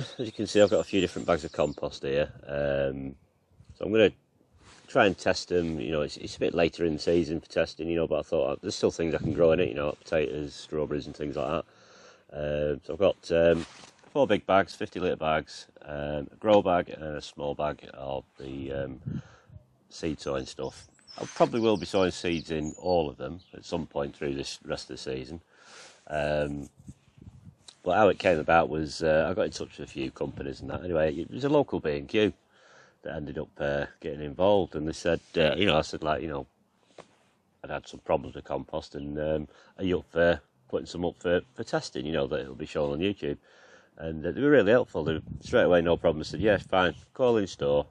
on. As you can see, I've got a few different bags of compost here. So I'm going to try and test them. You know, it's a bit later in the season for testing, you know, but I thought there's still things I can grow in it, you know, like potatoes, strawberries and things like that. So I've got 4 big bags, 50-litre bags, a grow bag and a small bag of the seed sowing stuff. I probably will be sowing seeds in all of them at some point through this rest of the season. But how it came about was I got in touch with a few companies and that. Anyway, it was a local B&Q that ended up getting involved, and they said, you know, I said, like, you know, I'd had some problems with compost, and are you up for putting some up for testing, you know, that it'll be shown on YouTube? And they were really helpful. They straight away, no problem. I said, yeah, fine, call in store.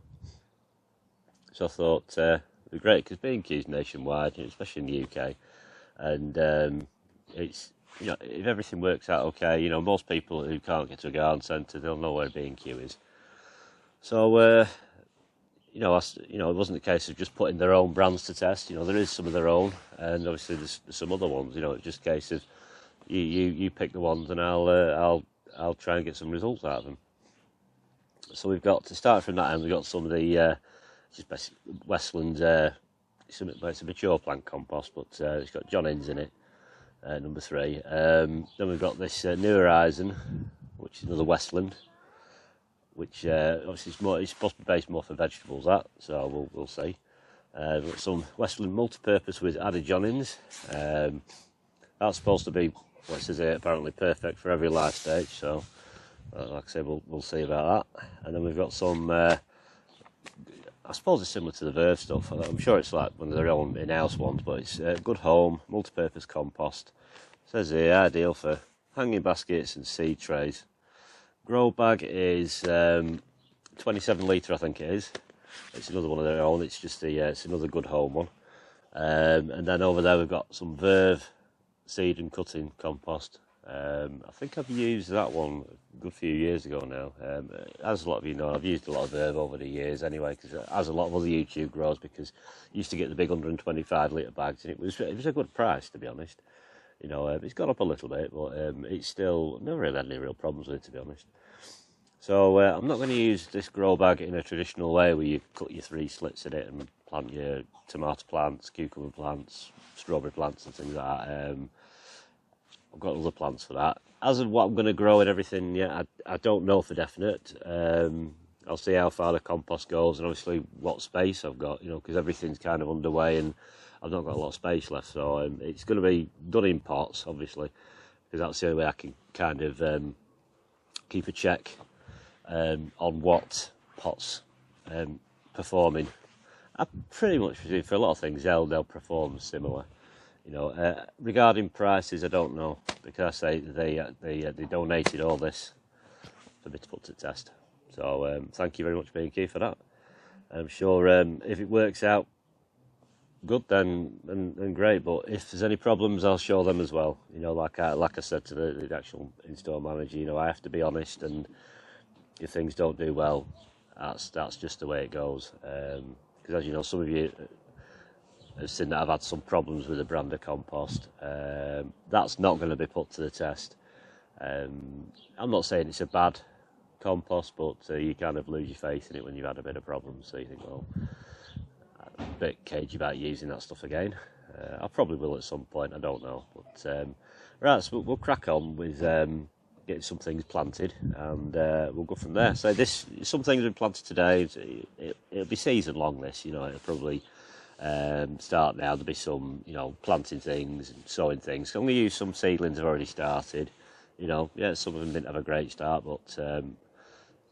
So I thought it'd be great, because B&Q's nationwide, especially in the UK, and it's, you know, if everything works out okay, you know, most people who can't get to a garden centre, they'll know where B&Q is. So, you know, it wasn't a case of just putting their own brands to test. You know, there is some of their own, and obviously there's some other ones. You know, it's just a case of you pick the ones, and I'll try and get some results out of them. So we've got, to start from that end, we've got some of the just basically Westland. It's a mature plant compost, but it's got John Innes in it. Number 3. Then we've got this New Horizon, which is another Westland, which obviously it's supposed to be based more for vegetables, that, so we'll see. We've got some Westland multi-purpose with added John Innes. That's supposed to be, what it says here, apparently perfect for every life stage, so like I say, we'll see about that. And then we've got some, I suppose it's similar to the Verve stuff. I'm sure it's like one of their own in-house ones, but it's GoodHome multi-purpose compost. It says here, ideal for hanging baskets and seed trays. Grow bag is 27 litre, I think it is. It's another one of their own. It's just it's another GoodHome one. And then over there we've got some Verve seed and cutting compost. I think I've used that one a good few years ago now. As a lot of you know, I've used a lot of Verve over the years anyway, because as a lot of other YouTube grows, because I used to get the big 125 litre bags, and it was a good price, to be honest. You know, it's gone up a little bit, but it's still never really had any real problems with it, to be honest. So I'm not going to use this grow bag in a traditional way, where you cut your 3 slits in it and plant your tomato plants, cucumber plants, strawberry plants and things like that. I've got other plants for that. As of what I'm going to grow and everything, yeah, I don't know for definite. I'll see how far the compost goes, and obviously what space I've got, you know, because everything's kind of underway and I've not got a lot of space left. So it's going to be done in pots, obviously, because that's the only way I can kind of keep a check on what pots performing. I pretty much presume for a lot of things they'll perform similar. You know, regarding prices, I don't know, because I say they donated all this for me to put to the test. So thank you very much, B&Q, for that. I'm sure if it works out good, then great. But if there's any problems, I'll show them as well. You know, like I said to the actual in-store manager, you know, I have to be honest, and if things don't do well, that's just the way it goes. Because as you know, some of you have seen that I've had some problems with the brand of compost. That's not going to be put to the test. I'm not saying it's a bad compost, but you kind of lose your faith in it when you've had a bit of problems. So you think, well, I'm a bit cagey about using that stuff again. I probably will at some point, I don't know. But right, so we'll crack on with getting some things planted, and we'll go from there. So some things have been planted today. It'll be season long, this, you know, it'll probably start now. There'll be some, you know, planting things and sowing things. So I'm going to use some seedlings I've already started. You know, yeah, some of them didn't have a great start, but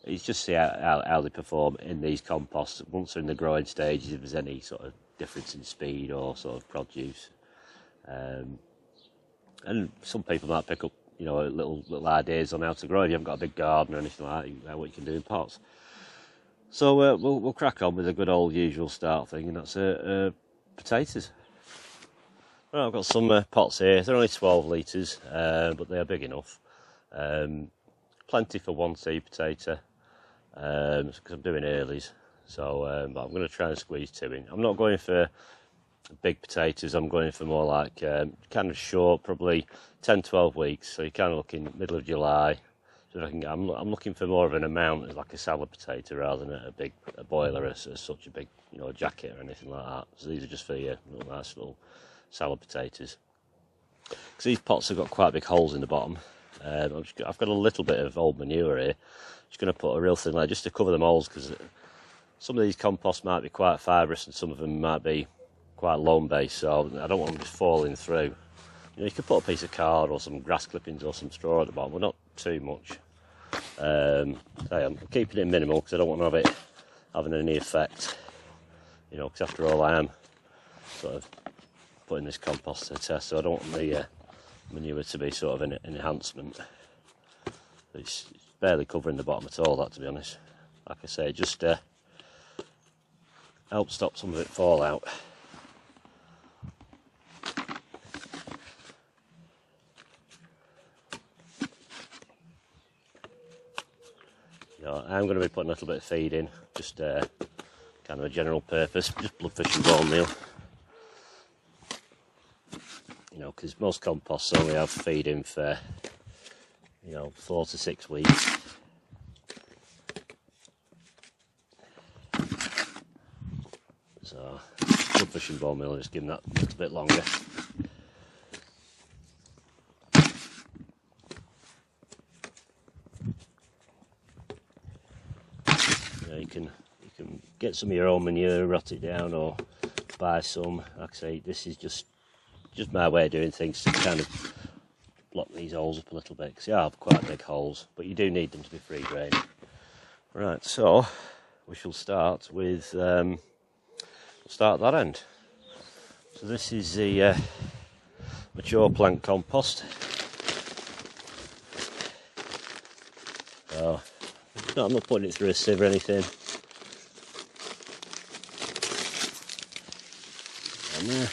it's just see how they perform in these composts once they're in the growing stages, if there's any sort of difference in speed or sort of produce. And some people might pick up, you know, little ideas on how to grow if you haven't got a big garden or anything like that, what you can do in pots. So we'll crack on with a good old usual start thing, and that's potatoes. Well, I've got some pots here. They're only 12 litres, but they are big enough. Plenty for one seed potato, because I'm doing earlies. So but I'm going to try and squeeze 2 in. I'm not going for big potatoes. I'm going for more like kind of short, probably 10-12 weeks. So you're kind of looking middle of July. So I can get, I'm looking for more of an amount as like a salad potato rather than a boiler as such a big, you know, jacket or anything like that. So these are just for your little nice little salad potatoes. Because these pots have got quite big holes in the bottom. I've got a little bit of old manure here. Just going to put a real thin layer just to cover them holes, because some of these composts might be quite fibrous and some of them might be quite loam based, so I don't want them just falling through. You know, you could put a piece of card or some grass clippings or some straw at the bottom, but not too much. I'm keeping it minimal because I don't want to have it having any effect. You know, because after all I am sort of putting this compost to the test, so I don't want the manure to be sort of an enhancement. It's barely covering the bottom at all, that, to be honest. Like I say, just help stop some of it fall out. You know, I'm going to be putting a little bit of feed in, just kind of a general purpose, just bloodfish and bone meal. You know, because most composts only have feed in for, you know, 4 to 6 weeks. So, bloodfish and bone meal, just give them that a little bit longer. You know, you can get some of your own manure, rot it down, or buy some. Like I say, this is just my way of doing things to kind of block these holes up a little bit, because they have quite big holes, but you do need them to be free drained. Right, so we shall start with we'll start at that end. So this is the mature plant compost. So I'm not putting it through a sieve or anything. And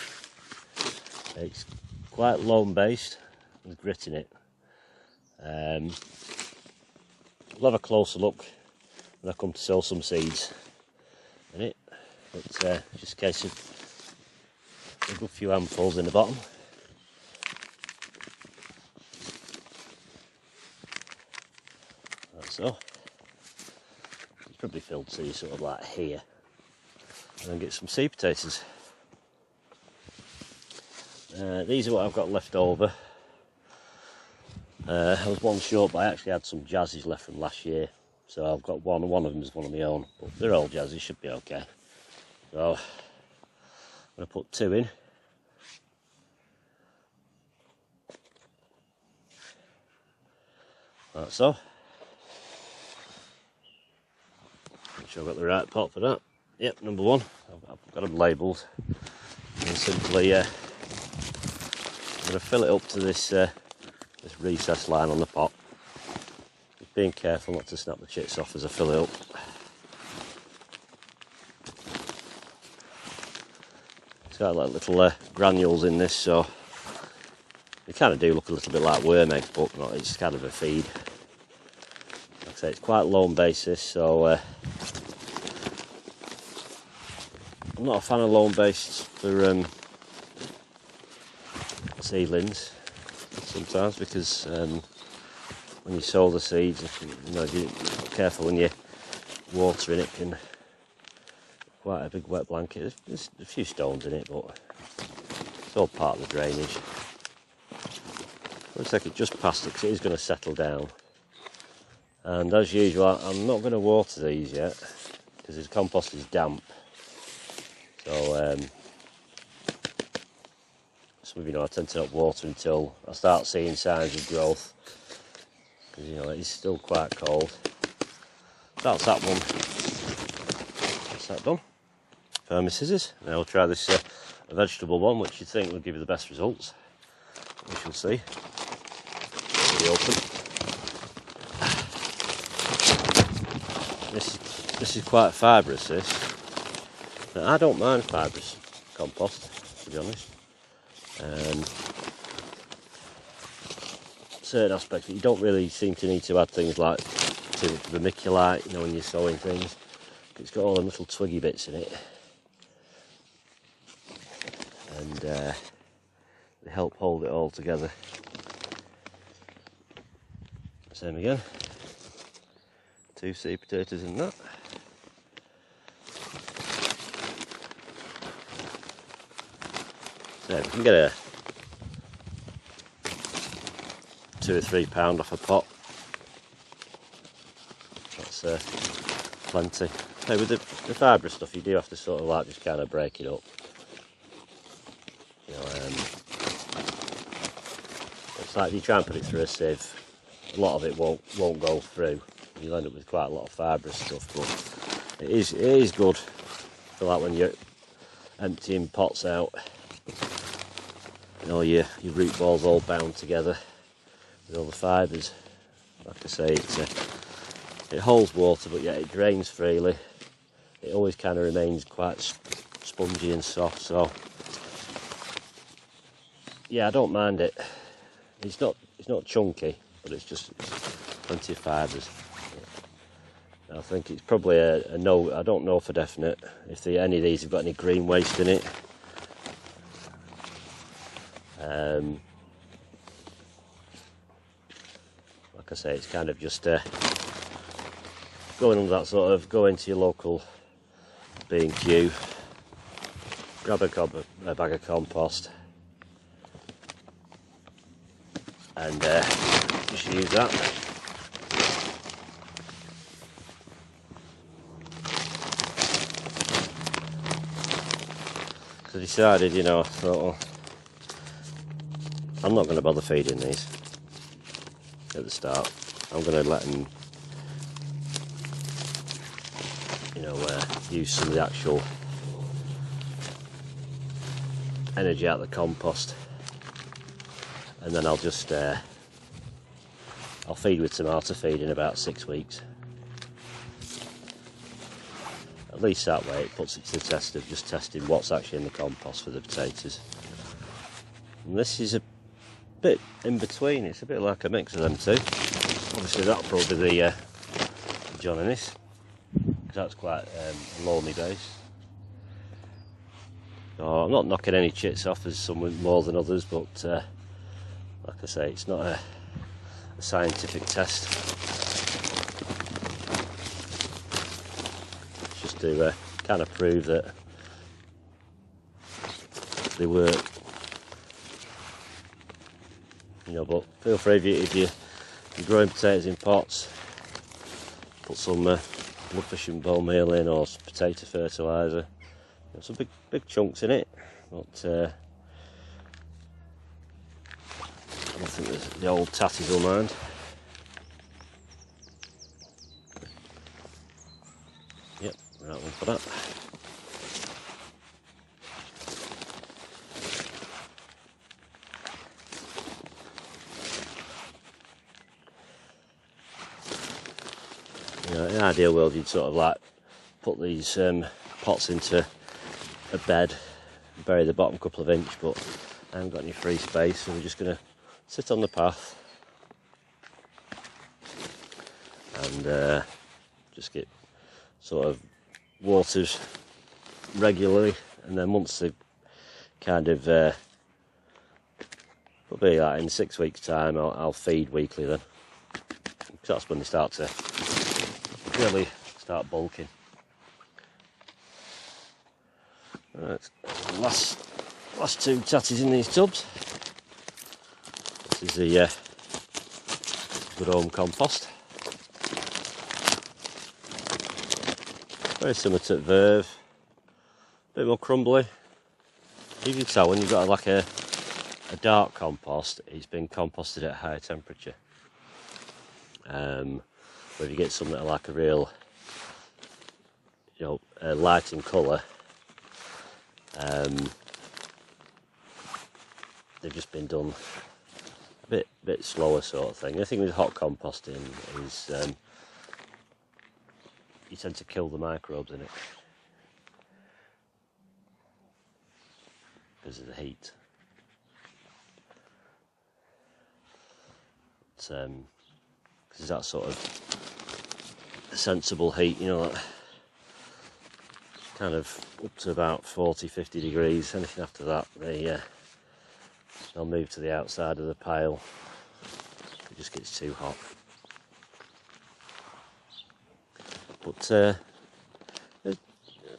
it's quite loam based with grit in it. We'll have a closer look when I come to sell some seeds in it, but just a case of a good few handfuls in the bottom. Like so. It's probably filled to sort of like here, and then get some seed potatoes. These are what I've got left over. I was one short, but I actually had some jazzies left from last year, so I've got one of them is one of my own, but they're all jazzies, should be okay. So I'm going to put 2 in. Like so. Make sure I've got the right pot for that. Yep, number 1. I've got them labelled. And simply I'm going to fill it up to this this recess line on the pot. Just being careful not to snap the chits off as I fill it up. It's got like little granules in this, so they kind of do look a little bit like worm eggs, but not, it's kind of a feed. Like I say, it's quite loam basis, so I'm not a fan of loam based for seedlings sometimes, because when you sow the seeds, you know, if you're not careful when you're watering it, can quite a big wet blanket. There's a few stones in it, but it's all part of the drainage. Looks like it just passed it, because it is going to settle down. And as usual, I'm not going to water these yet, because the compost is damp. So some of you know I tend to not water until I start seeing signs of growth, because you know it is still quite cold. That's that one. That's that done. Found my scissors. Now we'll try this a vegetable one, which you think will give you the best results. We shall see. It'll be open. This is quite fibrous. This. Now, I don't mind fibrous compost, to be honest. Certain aspects, but you don't really seem to need to add things like too much vermiculite, you know, when you're sowing things. It's got all the little twiggy bits in it, and they help hold it all together. Same again. 2 seed potatoes in that. So we can get a £2 or £3 off a pot. That's plenty. Now with the fibrous stuff, you do have to sort of like just kind of break it up. You know, it's like if you try and put it through a sieve, a lot of it won't go through. You'll end up with quite a lot of fibrous stuff, but it is good for like when you're emptying pots out. You know, your root balls all bound together with all the fibres. Like I say, it holds water, but yet it drains freely. It always kind of remains quite spongy and soft, so yeah, I don't mind it. It's not chunky, but it's just plenty of fibres. I think it's probably a no. I don't know for definite if any of these have got any green waste in it. Like I say, it's kind of just going on that sort of, go into your local B&Q, grab a bag of compost, and just use that. So I decided, you know, I thought, well, I'm not going to bother feeding these at the start. I'm going to let them, you know, use some of the actual energy out of the compost, and then I'll just I'll feed with tomato feed in about 6 weeks. At least that way it puts it to the test of just testing what's actually in the compost for the potatoes. And this is a bit in between. It's a bit like a mix of them two. Obviously that'll probably be the John Innes, because that's quite a loamy base. So I'm not knocking any chits off, as some more than others, but like I say, it's not a scientific test. It's just to kind of prove that they work. You know, but feel free if you're growing potatoes in pots, put some bloodfish and bone meal in, or some potato fertiliser. There's some big chunks in it, but I don't think the old tatties will mind. Yep, right one for that. You know, in an ideal world, you'd sort of like put these pots into a bed, bury the bottom couple of inches, but I haven't got any free space, so we're just going to sit on the path and just get sort of waters regularly, and then once they kind of probably like in 6 weeks time, I'll feed weekly then, because that's when they start to really start bulking. Right, last 2 tatties in these tubs. This is the GoodHome compost. Very similar to Verve, a bit more crumbly. You can tell when you've got like a dark compost, it's been composted at a higher temperature. But if you get something like a real, you know, light in colour, they've just been done a bit slower sort of thing. The thing with hot composting is you tend to kill the microbes in it because of the heat. Because that sort of sensible heat, you know, that kind of up to about 40-50 degrees. Anything after that, they'll move to the outside of the pile. It just gets too hot. But there's a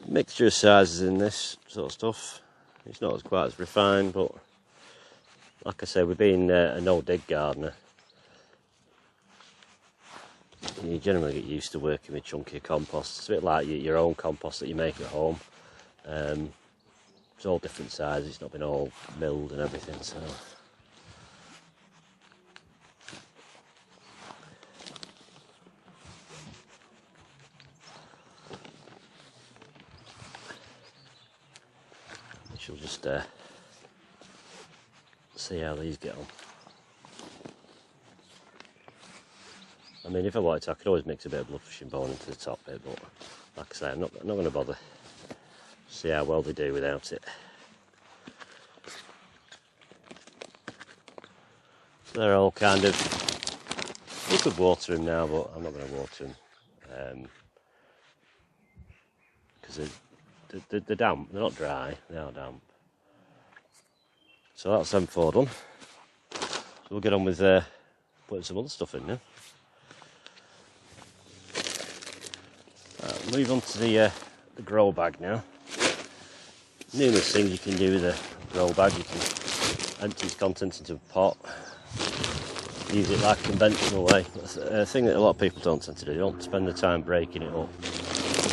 mixture of sizes in this sort of stuff. It's not quite as refined, but like I say, with being a no-dig gardener, you generally get used to working with chunkier compost. It's a bit like your own compost that you make at home. It's all different sizes, it's not been all milled and everything, so. We shall just see how these get on. I mean, if I wanted to, I could always mix a bit of bloodfish and bone into the top bit, but like I say, I'm not going to bother. See how well they do without it. So they're all kind of, you could water them now, but I'm not going to water them because they're damp. They're not dry, they are damp. So that's them four done. So we'll get on with putting some other stuff in now. Move on to the grow bag now. Numerous things you can do with a grow bag. You can empty its contents into a pot, use it like a conventional way. That's a thing that a lot of people don't tend to do. They don't spend the time breaking it up.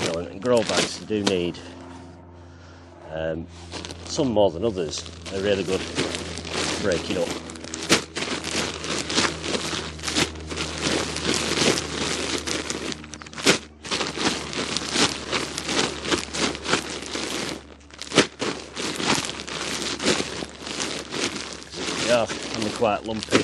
You know, and grow bags you do need, some more than others, are really good at breaking up. Yeah, and they're quite lumpy.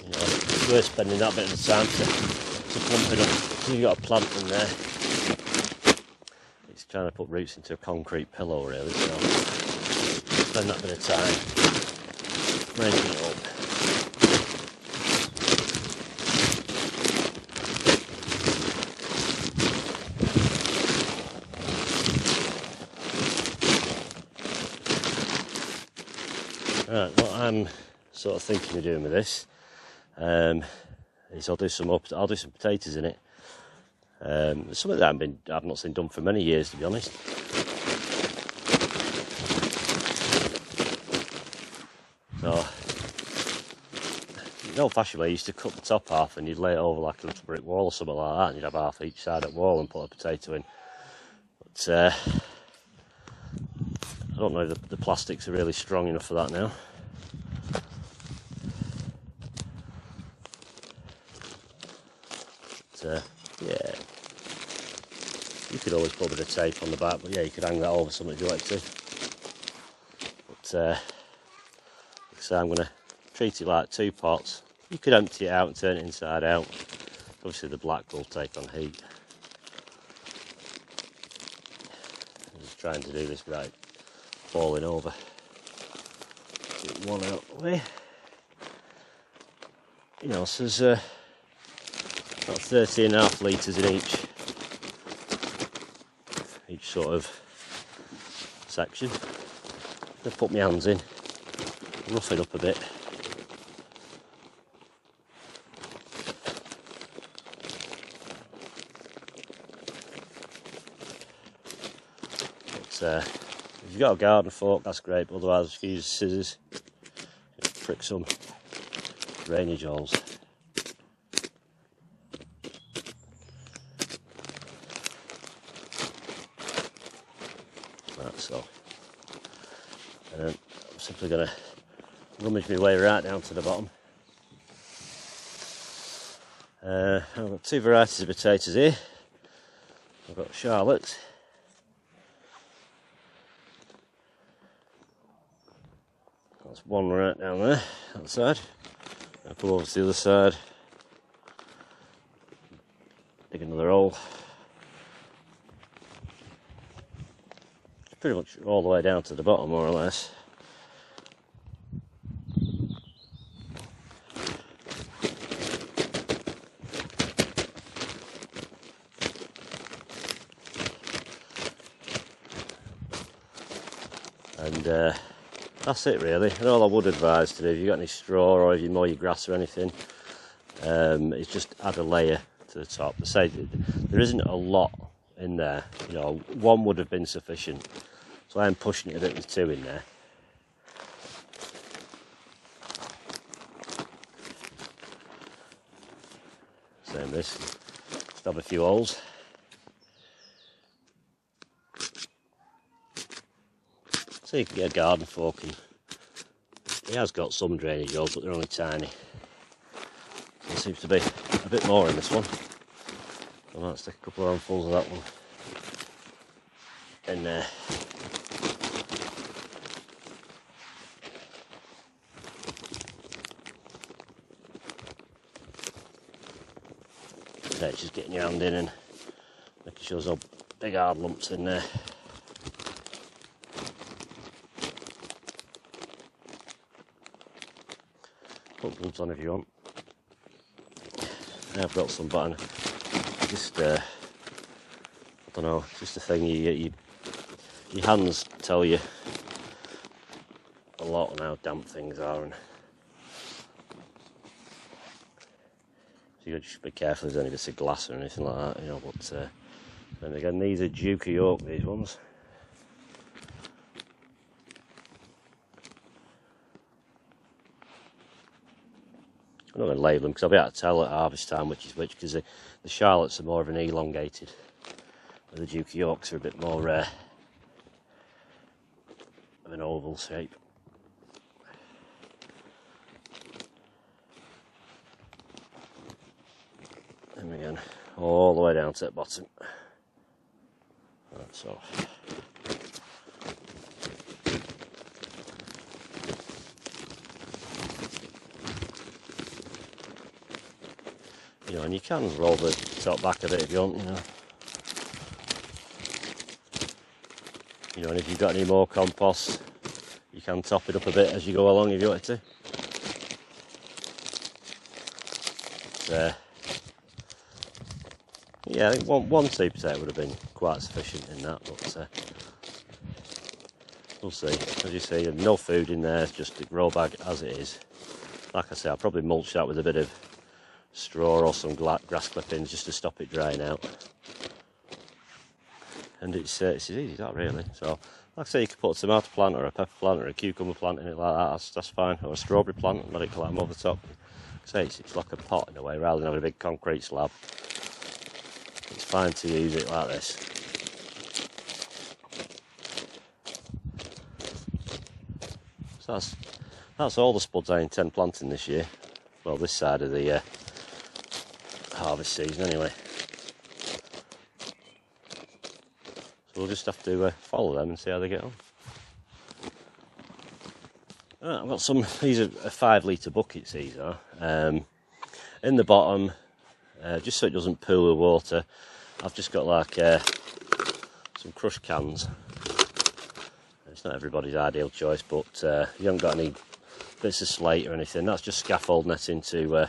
You know, it's worth spending that bit of time to plump it up. So you've got a plant in there. It's trying to put roots into a concrete pillow, really. So spend that bit of time breaking it up. Right, what I'm sort of thinking of doing with this is I'll do some potatoes in it. Something that I've not seen done for many years, to be honest. So, the old-fashioned way, you used to cut the top half and you'd lay it over like a little brick wall or something like that, and you'd have half each side of the wall and put a potato in. But I don't know if the plastics are really strong enough for that now. But, yeah, you could always put a bit of tape on the back, but yeah, you could hang that over something if you like to. But like I say, I'm going to treat it like two pots. You could empty it out and turn it inside out. Obviously the black will take on heat. I'm just trying to do this without falling over. Get one out of the way. You know, so there's about 30.5 litres in each sort of section. I'm going to put my hands in, rough it up a bit. But if you've got a garden fork, that's great, but otherwise if you use scissors, prick some drainage holes. Like so. And then I'm simply going to rummage my way right down to the bottom. I've got two varieties of potatoes here. I've got Charlotte. That's one right down there, that side. I'll come over to the other side. Dig another hole. Pretty much all the way down to the bottom, more or less. And that's it really. And all I would advise to do, if you've got any straw or if you mow your grass or anything, is just add a layer to the top. I say there isn't a lot in there, you know, one would have been sufficient. So I am pushing it a bit with two in there. Same this, just have a few holes. So you can get a garden fork, and he has got some drainage holes, but they're only tiny. There seems to be a bit more in this one. I might stick a couple of handfuls of that one in there. So it's just getting your hand in and making sure there's no big hard lumps in there. Put gloves on if you want. I've got some, but I just I don't know, it's just a thing your hands tell you a lot on how damp things are, and so you got to just be careful if there's any bits of glass or anything like that, you know. But then again, these are Duke of York, these ones. I'm not going to label them because I'll be able to tell at harvest time which is which, because the Charlottes are more of an elongated, and the Duke of Yorks are a bit more of an oval shape. Then again, all the way down to the bottom. That's all. You know, and you can roll the top back a bit if you want, you know. You know, and if you've got any more compost, you can top it up a bit as you go along if you want to. But, yeah, I think one superset would have been quite sufficient in that, but we'll see. As you see, no food in there, it's just a grow bag as it is. Like I say, I'll probably mulch that with a bit of straw or some grass clippings just to stop it drying out. And it's as easy as that really. So, like I say, you could put a tomato plant or a pepper plant or a cucumber plant in it like that, that's fine. Or a strawberry plant and let it climb over the top. Like I say, it's like a pot in a way, rather than having a big concrete slab. It's fine to use it like this. So that's all the spuds I intend planting this year. Well, this side of the harvest season anyway. So we'll just have to follow them and see how they get on. Right, I've got some, these are 5 litre buckets, these are. In the bottom, just so it doesn't pool with water, I've just got like some crushed cans. It's not everybody's ideal choice, but you haven't got any bits of slate or anything. That's just scaffold netting to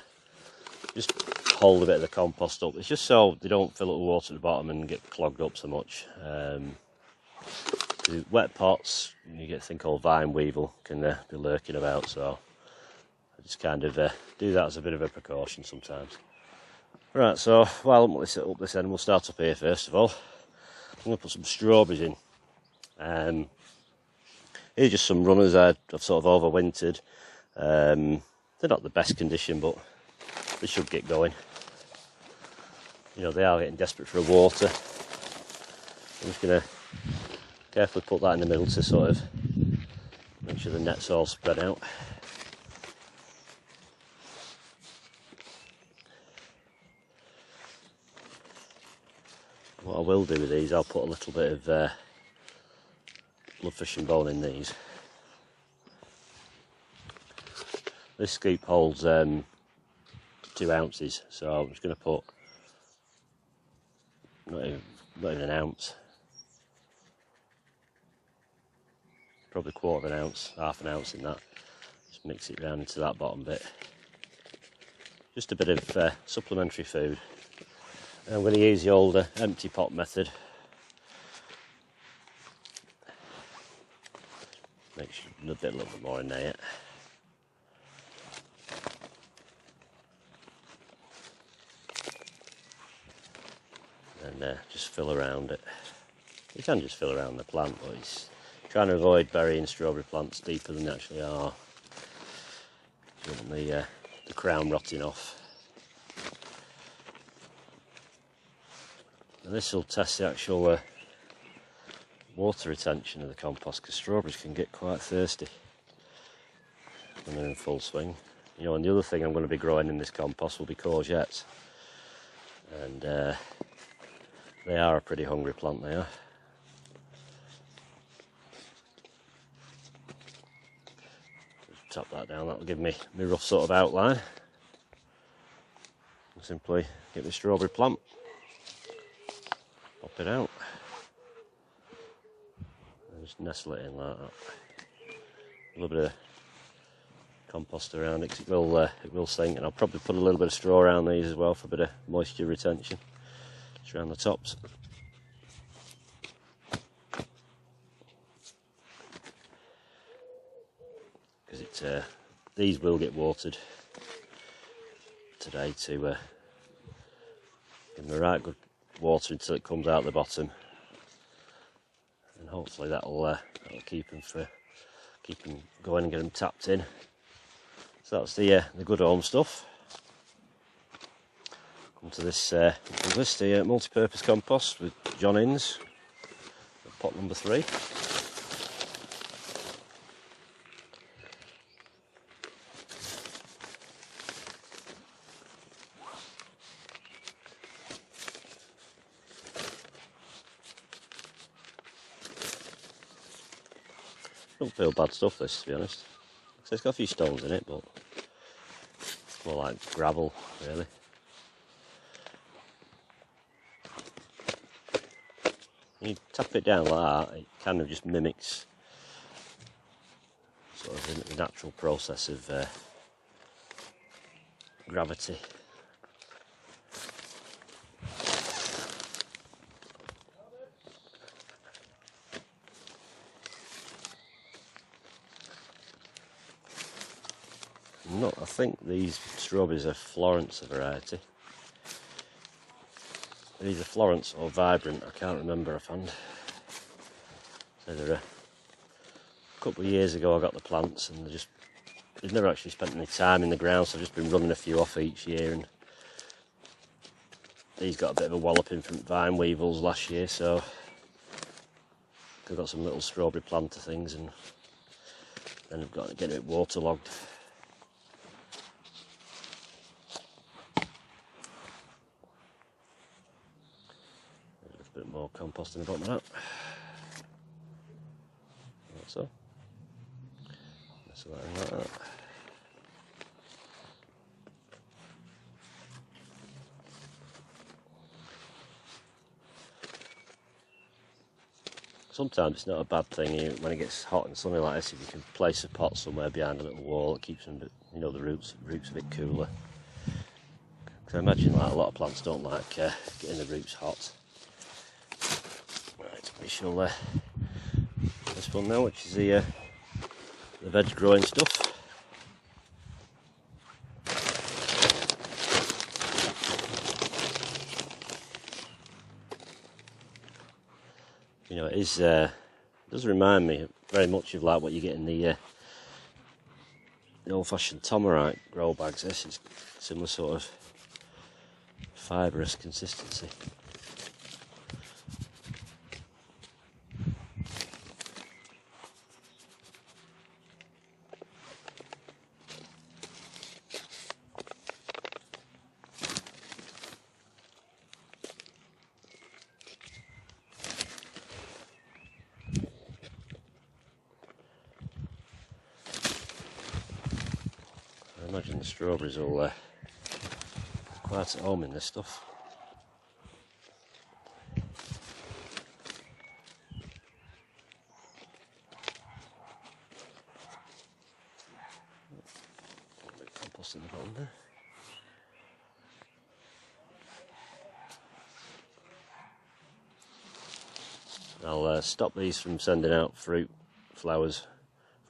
just hold a bit of the compost up. It's just so they don't fill up with water at the bottom and get clogged up so much. The wet pots, you get a thing called vine weevil can be lurking about, so I just kind of do that as a bit of a precaution sometimes. Right, so while I'm up this end, we'll start up here first of all. I'm going to put some strawberries in. Here's just some runners I've sort of overwintered. They're not the best condition, but they should get going. You know, they are getting desperate for water. I'm just going to carefully put that in the middle to sort of make sure the net's all spread out. What I will do with these, I'll put a little bit of blood fishing bone in these. This scoop holds 2 ounces, so I'm just going to put not even an ounce, probably 1/4 ounce, half an ounce in that. Just mix it round into that bottom bit. Just a bit of supplementary food. And I'm going to use the older empty pot method. a little bit more in there yet. And just fill around it. You can just fill around the plant, but it's trying to avoid burying strawberry plants deeper than they actually are. You want the crown rotting off. And this will test the actual water retention of the compost, because strawberries can get quite thirsty when they're in full swing. You know, and the other thing I'm going to be growing in this compost will be courgettes. And they are a pretty hungry plant, they are. Just tap that down, that'll give me my rough sort of outline. Simply get my strawberry plant, pop it out, and just nestle it in like that. A little bit of compost around it, 'cause it will sink, and I'll probably put a little bit of straw around these as well for a bit of moisture retention, just around the tops. Because these will get watered today to give them the right good water until it comes out the bottom, and hopefully that'll keep them going and get them tapped in. So that's the GoodHome stuff. Come to this the multi-purpose compost with John Innes, pot number 3. Don't feel bad stuff, this, to be honest. So it's got a few stones in it, but it's more like gravel, really. When you tap it down like that, it kind of just mimics sort of the natural process of gravity. I think these strawberries are Florence variety. These are Florence or Vibrant, I can't remember offhand. So they're a couple of years ago I got the plants, and they've never actually spent any time in the ground, so I've just been running a few off each year. And these got a bit of a walloping from vine weevils last year, so I've got some little strawberry planter things, and then I've got to get it waterlogged. A bit more compost in the bottom of that. Like so. So that in like that. Sometimes it's not a bad thing when it gets hot and sunny like this, if you can place a pot somewhere behind a little wall, it keeps them, the roots a bit cooler. Because I imagine like a lot of plants don't like getting the roots hot. Right, we shall this one now, which is the veg growing stuff. You know, it does remind me very much of like what you get in the old-fashioned Tomarite grow bags. This is similar sort of fibrous consistency. I imagine the strawberries will quite at home in this stuff. A bit of compost in the bottom there. I'll stop these from sending out fruit, flowers,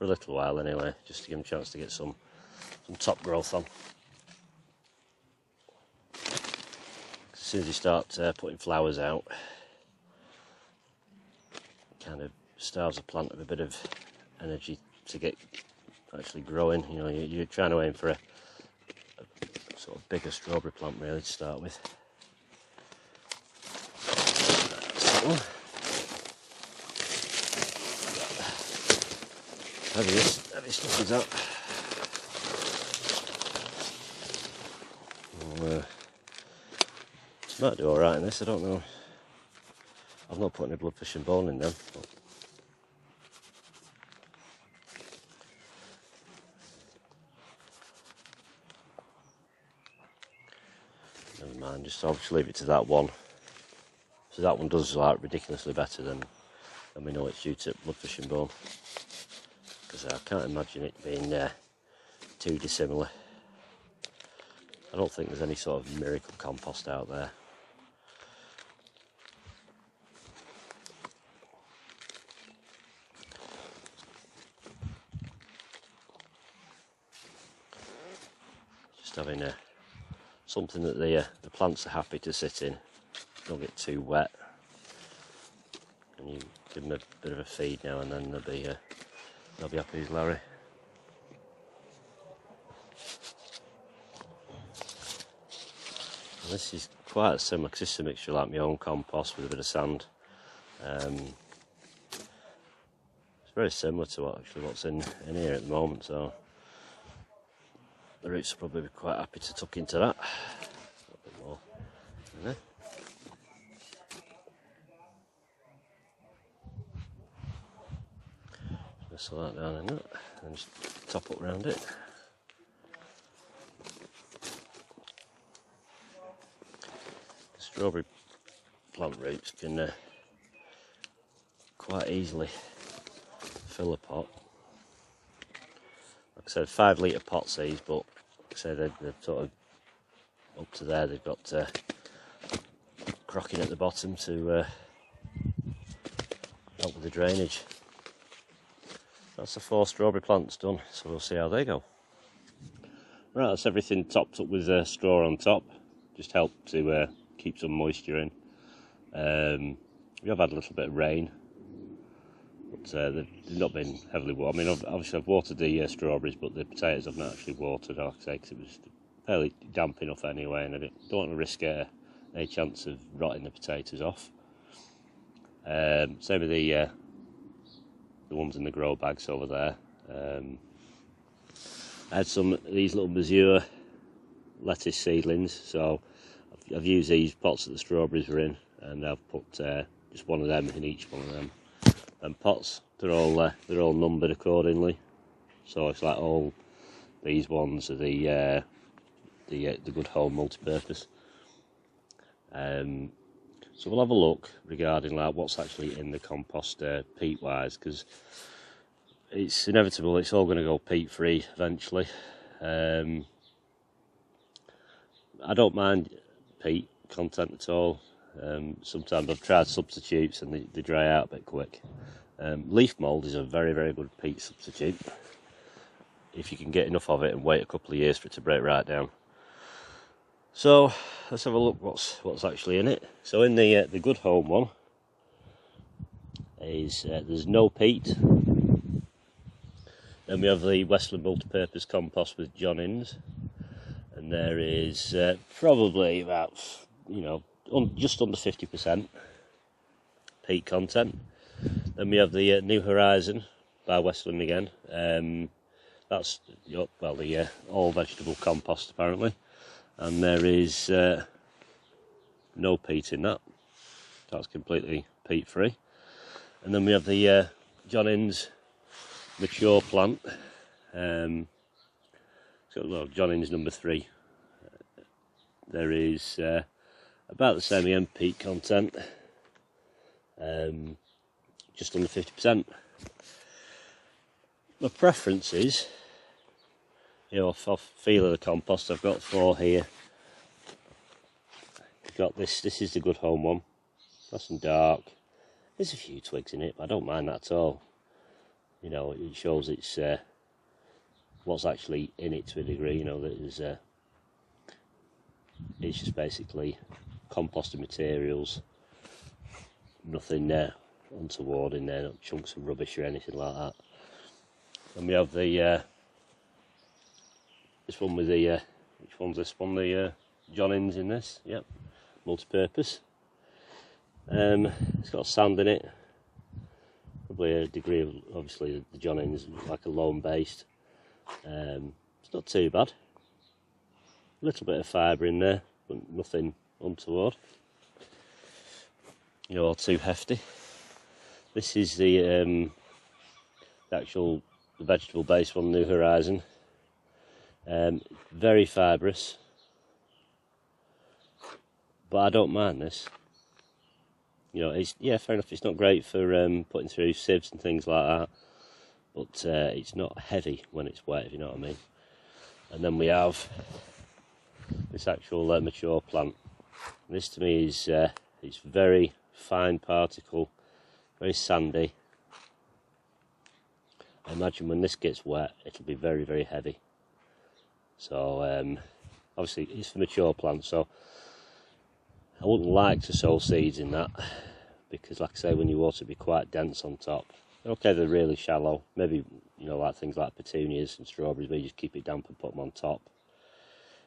for a little while anyway, just to give them a chance to get some top growth on. As soon as you start putting flowers out, kind of starves the plant of a bit of energy to get actually growing. You know, you're trying to aim for a sort of bigger strawberry plant really to start with. Heavy stuff is that. Might do alright in this, I don't know. I've not put any bloodfish and bone in them. But never mind, just I'll just leave it to that one. So that one does like ridiculously better than we know it's due to bloodfish and bone. Because I can't imagine it being too dissimilar. I don't think there's any sort of miracle compost out there. Just having something that the plants are happy to sit in. Don't get too wet. And you give them a bit of a feed now and then, they'll be happy as Larry. And this is quite similar, because this is a mixture like my own compost with a bit of sand. It's very similar to what's in here at the moment, so the roots will probably be quite happy to tuck into that. A bit more in there. Just slow that down in that, and just top up around it. Strawberry plant roots can quite easily fill a pot. Like I said, 5 litre pots these, but like I said, they're sort of up to there. They've got crocking at the bottom to help with the drainage. That's the 4 strawberry plants done, so we'll see how they go. Right, that's everything topped up with straw on top. Just help to keep some moisture in. We have had a little bit of rain, but they've not been heavily watered. I mean, obviously I've watered the strawberries, but the potatoes I've not actually watered, like I say, because it was fairly damp enough anyway, and I don't want to risk any chance of rotting the potatoes off. Same with the ones in the grow bags over there. I had some of these little Mazur lettuce seedlings, so I've used these pots that the strawberries were in, and I've put just one of them in each one of them. And pots, they're all numbered accordingly. So it's like all these ones are the GoodHome multi-purpose. So we'll have a look regarding like what's actually in the compost peat-wise, because it's inevitable. It's all going to go peat-free eventually. I don't mind peat content at all. Sometimes I've tried substitutes and they dry out a bit quick. Leaf mould is a very, very good peat substitute if you can get enough of it and wait a couple of years for it to break right down. So let's have a look what's actually in it. So in the GoodHome one is there's no peat. Then we have the Westland multi-purpose compost with John Innes, and there is probably about just under 50% peat content. Then we have the New Horizon by Westland again. That's the all vegetable compost apparently, and there is no peat in that. That's completely peat free. And then we have the John Innes mature plant. John Innes number 3. There is about the same again, peat content, just under 50%. My preferences, off feel of the compost, I've got 4 here. I've got this is the GoodHome one. Nice and dark. There's a few twigs in it, but I don't mind that at all. you know, it shows it's what's actually in it to a degree. You know, that is it's just basically composted materials, nothing untoward in there, not chunks of rubbish or anything like that. And we have the this one with the which one's this one? The John Innes in this. Yep, multi-purpose. It's got sand in it, probably a degree of, obviously the John Innes like a loam based. It's not too bad. A little bit of fibre in there, but nothing untoward, you know, or too hefty. This is the actual vegetable based one, New Horizon. Very fibrous, but I don't mind this. You know, it's, yeah, fair enough, it's not great for putting through sieves and things like that, but it's not heavy when it's wet, if you know what I mean. And then we have this actual mature plant. This to me is it's very fine particle, very sandy. I imagine when this gets wet, it'll be very, very heavy. So obviously it's for mature plants, so I wouldn't like to sow seeds in that, because like I say, when you water it'd be quite dense on top. Okay, they're really shallow, maybe, you know, like things like petunias and strawberries where you just keep it damp and put them on top.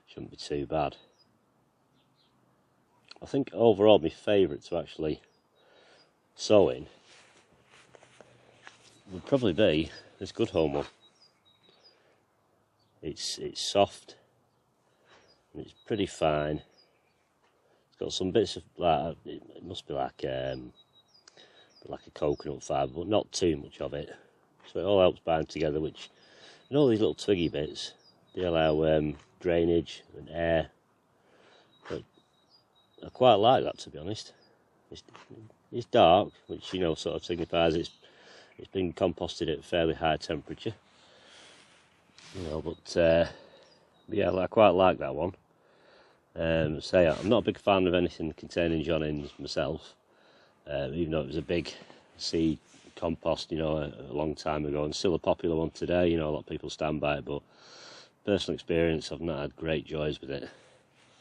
Shouldn't be too bad. I think overall my favourite to actually sow in would probably be this GoodHome one. It's soft and it's pretty fine. It's got some bits of like, it must be like a coconut fibre, but not too much of it. So it all helps bind together, which, and all these little twiggy bits, they allow drainage and air. But I quite like that, to be honest. It's dark, which, you know, sort of signifies it's been composted at a fairly high temperature. You know, but yeah, I quite like that one. Say, I'm not a big fan of anything containing John Innes myself, even though it was a big seed compost, you know, a long time ago, and still a popular one today. You know, a lot of people stand by it, but personal experience, I've not had great joys with it.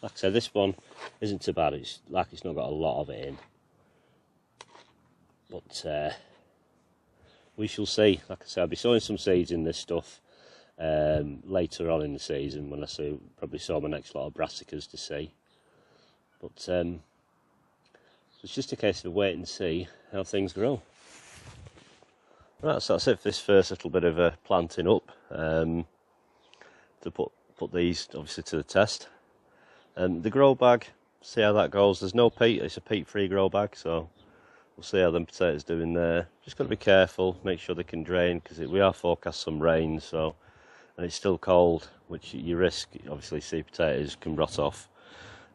Like I said, this one isn't too bad. It's like it's not got a lot of it in, but we shall see. Like I said, I'll be sowing some seeds in this stuff later on in the season, when I probably sow my next lot of brassicas to see. But so it's just a case of waiting to see how things grow. Right, so that's it for this first little bit of planting up, to put these obviously to the test. The grow bag, see how that goes. There's no peat, it's a peat-free grow bag, so we'll see how them potatoes do in there. Just got to be careful, make sure they can drain, because we are forecast some rain, so, and it's still cold, which you risk, obviously seed potatoes can rot off.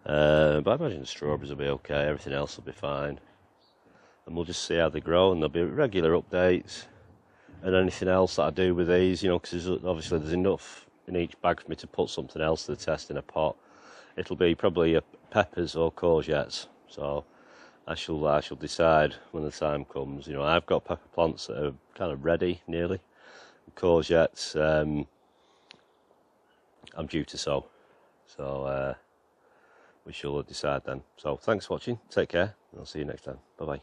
But I imagine the strawberries will be okay, everything else will be fine. And we'll just see how they grow, and there'll be regular updates. And anything else that I do with these, you know, because obviously there's enough in each bag for me to put something else to the test in a pot. It'll be probably peppers or courgettes, so I shall decide when the time comes. You know, I've got pepper plants that are kind of ready, nearly. Courgettes, I'm due to sow, so we shall decide then. So thanks for watching, take care, and I'll see you next time. Bye bye.